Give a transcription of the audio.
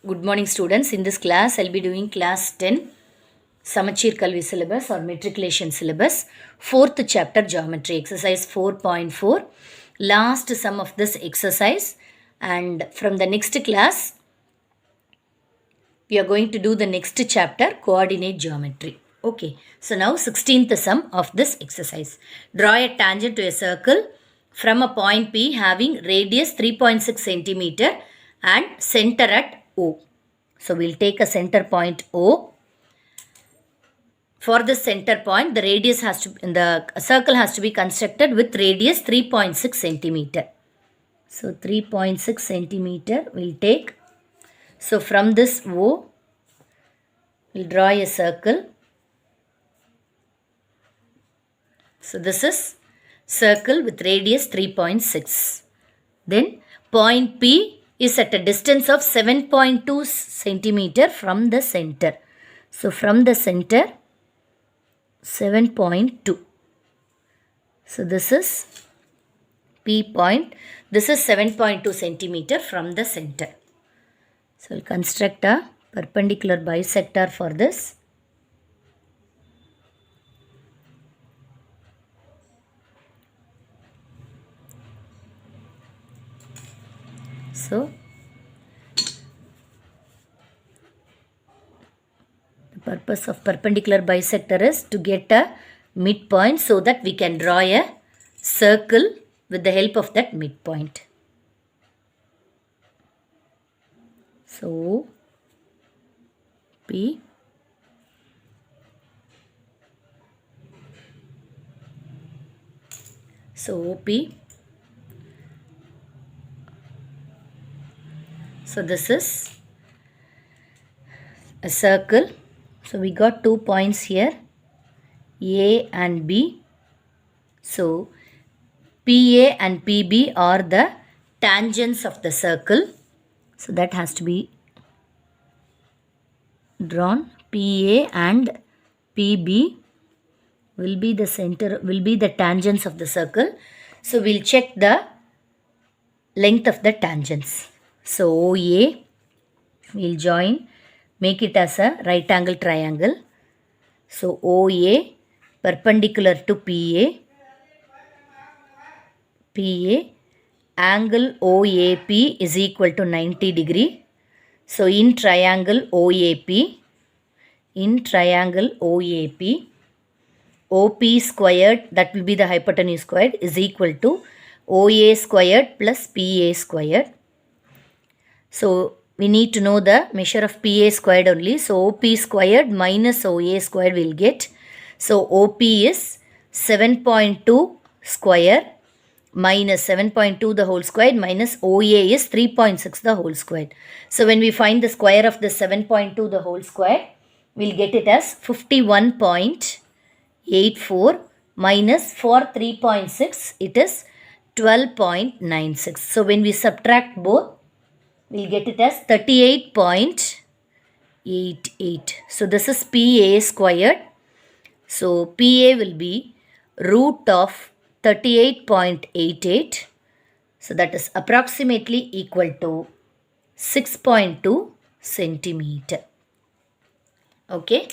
Good morning, students. In this class, I'll be doing class 10 Samachir Kalvi syllabus or matriculation syllabus, 4th chapter geometry, exercise 4.4. Last sum of this exercise, and from the next class, we are going to do the next chapter, coordinate geometry. Okay, so now 16th sum of this exercise. Draw a tangent to a circle from a point P having radius 3.6 centimeter and center at O. So we'll take a center point O. For the center point, the radius the circle has to be constructed with radius 3.6 centimeter. So 3.6 centimeter we'll take. So from this O, we'll draw a circle. So this is circle with radius 3.6. Then point P is at a distance of 7.2 centimeter from the center. So from the center, 7.2. So this is P point. This is 7.2 centimeter from the center. So we'll construct a perpendicular bisector for this. So the purpose of perpendicular bisector is to get a midpoint so that we can draw a circle with the help of that midpoint. So P, so OP. So this is a circle. So we got 2 points here, A and B. So PA and PB are the tangents of the circle. So that has to be drawn. PA and PB will be the tangents of the circle. So we'll check the length of the tangents. So OA, we'll join, make it as a right angle triangle. So OA perpendicular to PA, angle OAP is equal to 90 degree. So in triangle OAP, OP squared, that will be the hypotenuse squared, is equal to OA squared plus PA squared. So we need to know the measure of PA squared only. So OP squared minus OA squared will get. So OP is 7.2 square minus 7.2 the whole square minus OA is 3.6 the whole square. So when we find the square of the 7.2 the whole square, we'll get it as 51.84 minus for 3.6 it is 12.96. So when we subtract both, we'll get it as 38.88. So this is PA squared. So PA will be root of 38.88. So that is approximately equal to 6.2 centimeter. Okay.